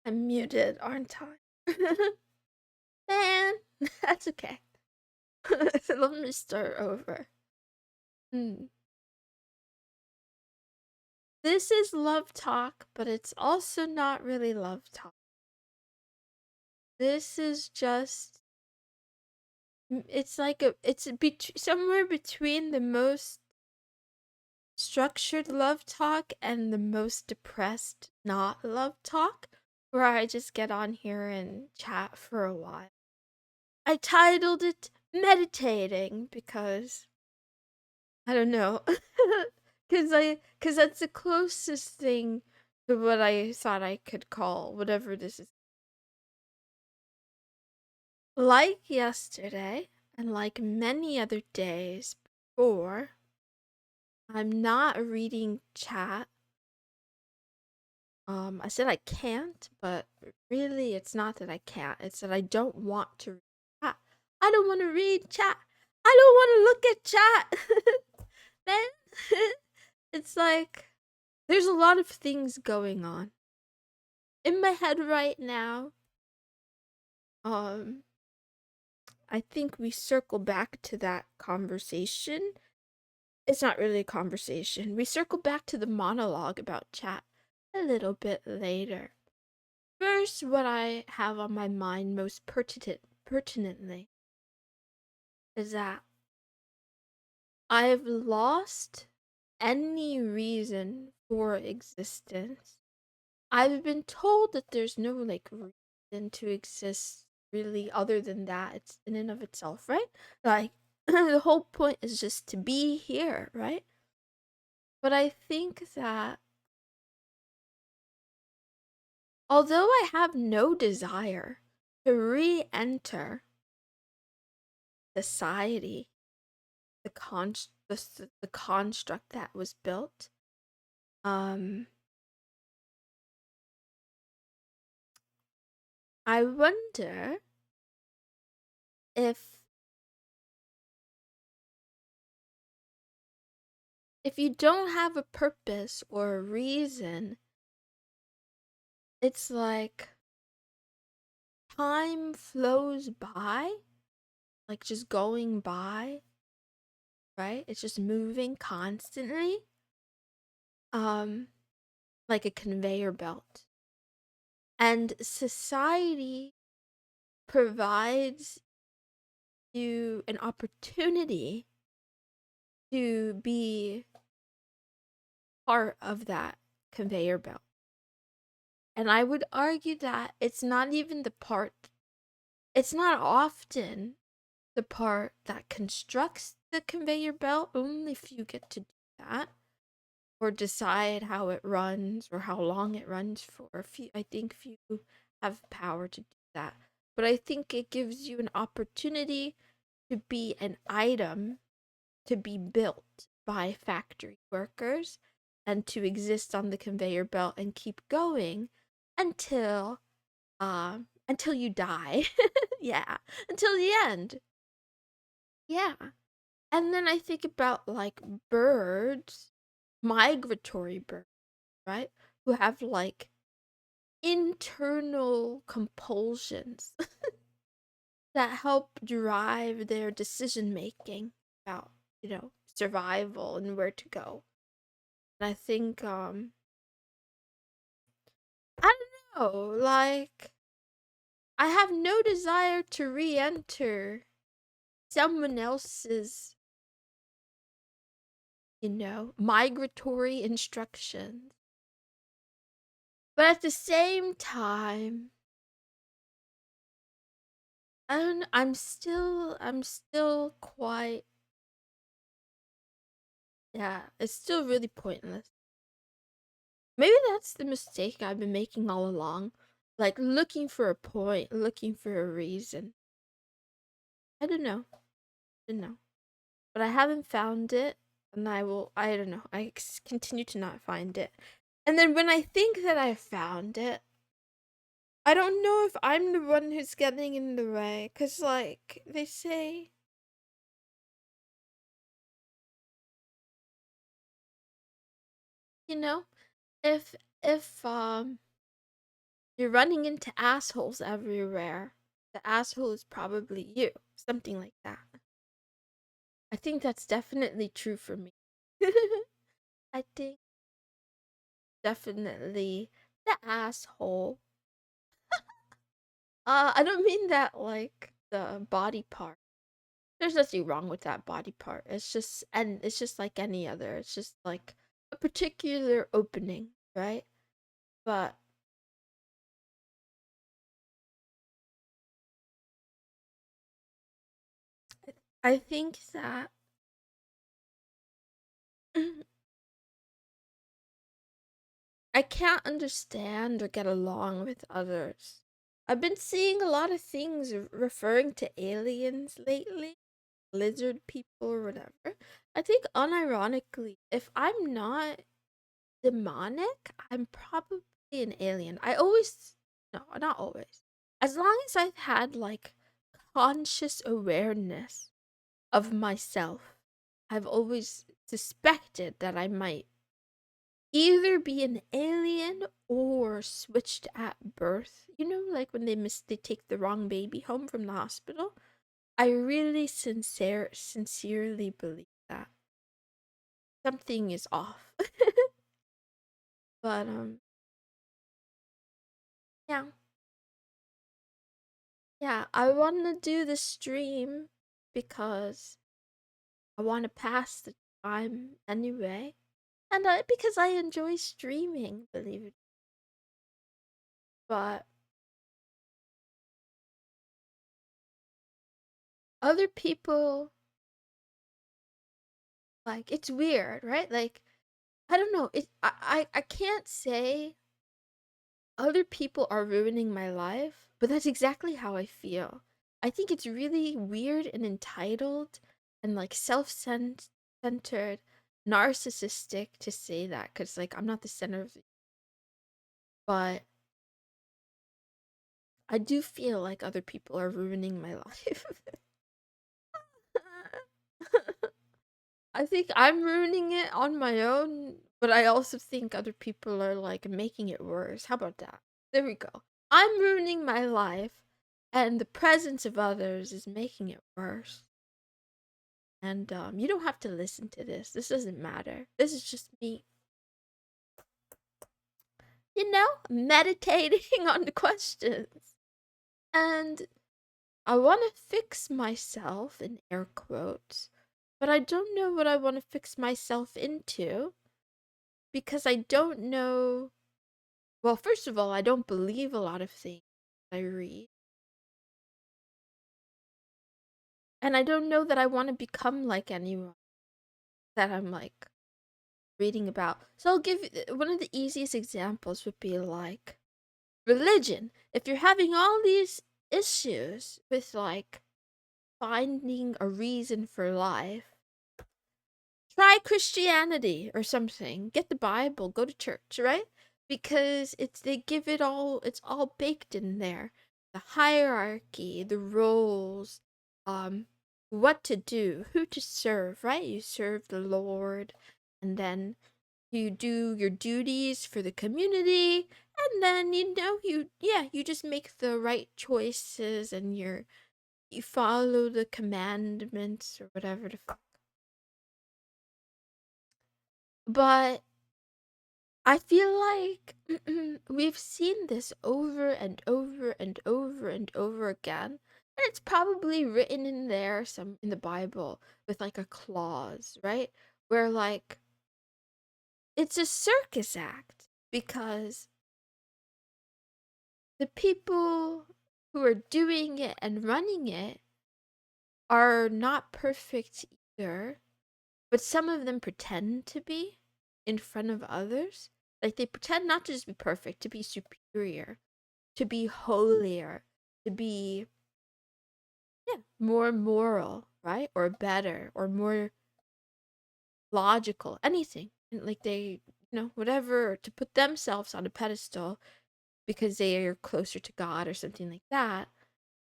I'm muted, aren't I? Man, that's okay. Let me start over. This is love talk, but it's also not really love talk. This is just. It's like it's somewhere between the most structured love talk and the most depressed not love talk, where I just get on here and chat for a while. I titled it Meditating because I don't know. Cause that's the closest thing to what I thought I could call whatever this is. Like yesterday, and like many other days before, I'm not reading chat. I said I can't, but really it's not that I can't. It's that I don't want to read chat. I don't want to read chat. I don't want to look at chat. Man, it's like there's a lot of things going on in my head right now. I think we circle back to that conversation. It's not really a conversation. We circle back to the monologue about chat a little bit later. First, what I have on my mind most pertinently is that I've lost any reason for existence. I've been told that there's no like reason to exist really other than that it's in and of itself, right? Like the whole point is just to be here, right? But I think that although I have no desire to re-enter society, the construct that was built, I wonder if you don't have a purpose or a reason, it's like time flows by, like just going by, right? It's just moving constantly, um, like a conveyor belt. And society provides you an opportunity to be part of that conveyor belt. And I would argue that it's not even the part, it's not often the part that constructs the conveyor belt, only if you get to do that or decide how it runs or how long it runs for. I think few have power to do that. But I think it gives you an opportunity to be an item to be built by factory workers and to exist on the conveyor belt and keep going until you die. Yeah, until the end. Yeah. And then I think about like birds, migratory birds, right? Who have like internal compulsions that help drive their decision making about, survival and where to go. And I think I don't know, like I have no desire to re-enter someone else's, migratory instructions. But at the same time, I don't know, I'm still quite, yeah, it's still really pointless. Maybe that's the mistake I've been making all along. Like looking for a point, looking for a reason. I don't know. But I haven't found it, and I don't know. I continue to not find it. And then when I think that I found it, I don't know if I'm the one who's getting in the way. Cause like, they say, you know, if, if, um, you're running into assholes everywhere. The asshole is probably you. Something like that. I think that's definitely true for me. I think definitely the asshole. I don't mean that like the body part. There's nothing wrong with that body part. It's just like any other. It's just like a particular opening, right? But I think that I can't understand or get along with others. I've been seeing a lot of things referring to aliens lately, lizard people or whatever. I think unironically, if I'm not demonic, I'm probably an alien. I always, no, not always. As long as I've had like conscious awareness of myself, I've always suspected that I might either be an alien or switched at birth. You know, like when they take the wrong baby home from the hospital. I really sincerely believe that something is off. But yeah. Yeah, I want to do the stream because I want to pass the time anyway. And because I enjoy streaming, believe it. But other people, like, it's weird, right? Like, I don't know. I can't say other people are ruining my life, but that's exactly how I feel. I think it's really weird and entitled and like self-centered, narcissistic to say that cuz like I'm not the center of the, but I do feel like other people are ruining my life. I think I'm ruining it on my own, but I also think other people are like making it worse. How about that? There we go. I'm ruining my life, and the presence of others is making it worse. And you don't have to listen to this. This doesn't matter. This is just me, meditating on the questions. And I want to fix myself in air quotes, but I don't know what I want to fix myself into because I don't know. Well, first of all, I don't believe a lot of things I read. And I don't know that I want to become like anyone that I'm like reading about. So I'll give you one of the easiest examples would be like religion. If you're having all these issues with like finding a reason for life, try Christianity or something. Get the Bible, go to church, right? Because they give it all, it's all baked in there. The hierarchy, the roles, um what to do, who to serve, right? You serve the Lord, and then you do your duties for the community, and then you just make the right choices, and you follow the commandments or whatever the fuck. But I feel like we've seen this over and over and over and over again. And it's probably written in there, some in the Bible, with like a clause, right? Where like it's a circus act because the people who are doing it and running it are not perfect either, but some of them pretend to be in front of others. Like they pretend not to just be perfect, to be superior, to be holier, to be, yeah, more moral, right? Or better, or more logical, anything. And like they, whatever, to put themselves on a pedestal because they are closer to God or something like that.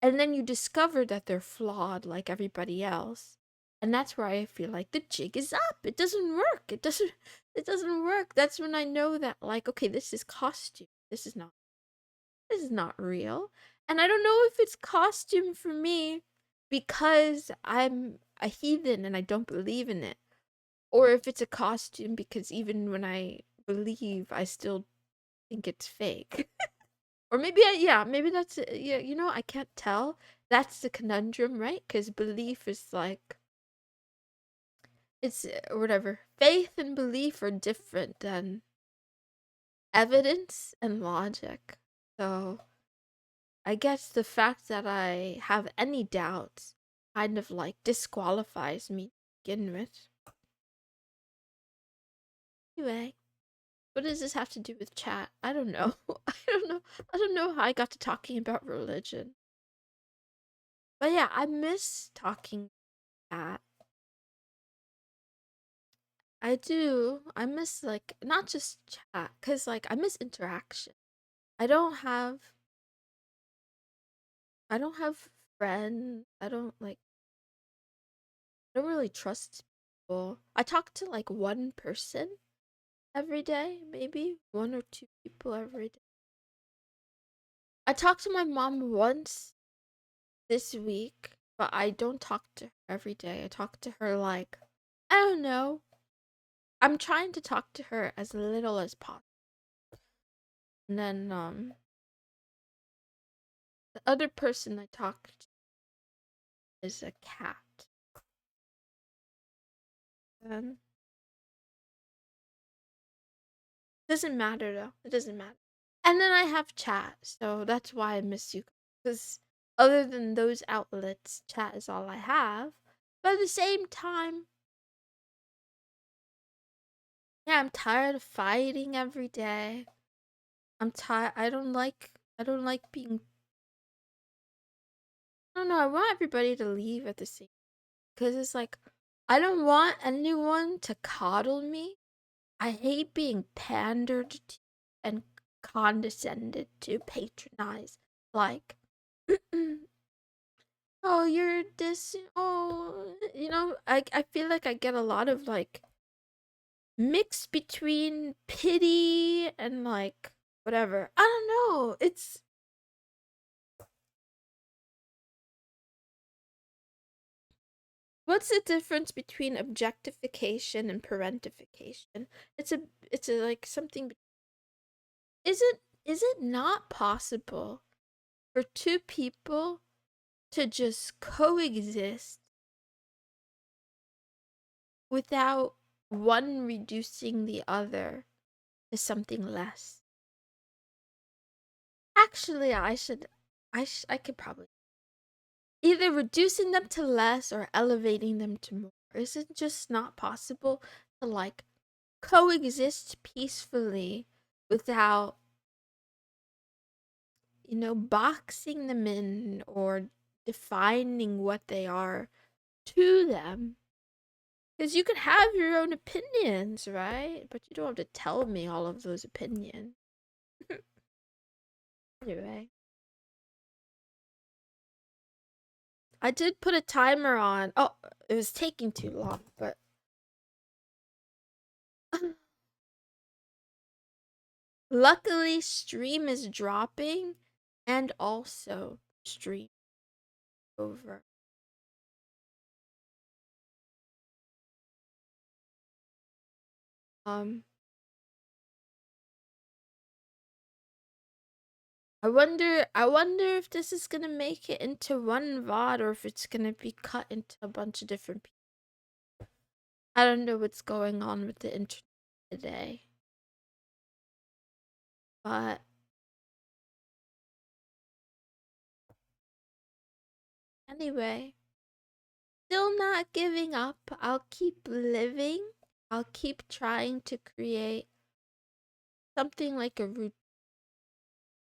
And then you discover that they're flawed like everybody else. And that's where I feel like the jig is up. It doesn't work. It doesn't work. That's when I know that like, okay, this is costume. This is not. This is not real. And I don't know if it's costume for me because I'm a heathen and I don't believe in it, or if it's a costume because even when I believe, I still think it's fake. Or maybe yeah, maybe that's yeah, I can't tell. That's the conundrum, right? Because belief is like it's whatever. Faith and belief are different than evidence and logic. So I guess the fact that I have any doubts kind of like disqualifies me to begin with. Anyway, what does this have to do with chat? I don't know. I don't know. I don't know how I got to talking about religion. But yeah, I miss talking chat. I do. I miss like not just chat, cause like I miss interaction. I don't have I don't have friends. I don't really trust people. I talk to like one person every day, maybe one or two people every day. I talked to my mom once this week, but I don't talk to her every day. I talk to her like I don't know. I'm trying to talk to her as little as possible. And then the other person I talk to is a cat. Um doesn't matter though. It doesn't matter. And then I have chat, so that's why I miss you. Because other than those outlets, chat is all I have. But at the same time, yeah, I'm tired of fighting every day. I'm tired. I don't like being. I don't know. I want everybody to leave at the same. Because it's like, I don't want anyone to coddle me. I hate being pandered to and condescended to, patronized. Like, oh, you're this. Oh, I feel like I get a lot of like mix between pity and like whatever. I don't know. What's the difference between objectification and parentification? It's a like something. Is it not possible for two people to just coexist without one reducing the other to something less? Actually, I could probably either reducing them to less or elevating them to more. Is it just not possible to like coexist peacefully without, boxing them in or defining what they are to them? Because you can have your own opinions, right? But you don't have to tell me all of those opinions. Anyway, I did put a timer on. Oh, it was taking too long, but luckily stream is dropping and also stream over. Um, I wonder if this is gonna make it into one VOD or if it's gonna be cut into a bunch of different pieces. I don't know what's going on with the internet today. But anyway, still not giving up. I'll keep living. I'll keep trying to create something like a routine.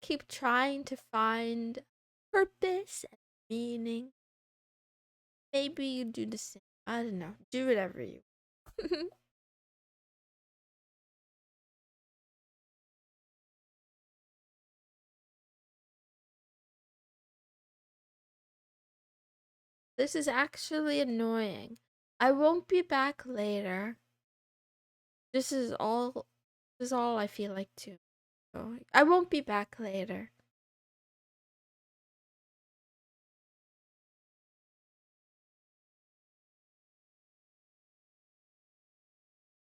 Keep trying to find purpose and meaning. Maybe you do the same. I don't know. Do whatever you. This is actually annoying. I won't be back later. This is all. This is all I feel like too. So I won't be back later.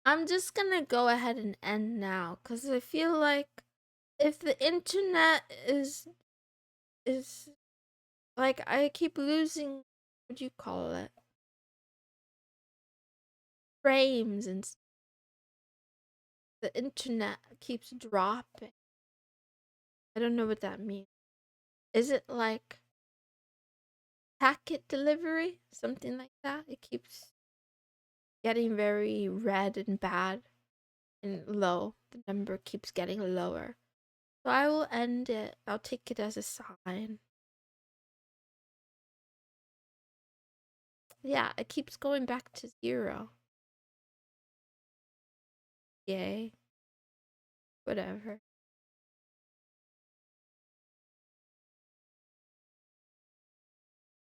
I'm just gonna go ahead and end now because I feel like if the internet is like I keep losing, what do you call it? Frames and the internet keeps dropping. I don't know what that means. Is it like packet delivery? Something like that? It keeps getting very red and bad and low. The number keeps getting lower. So I will end it. I'll take it as a sign. Yeah, it keeps going back to 0. Yay. Whatever.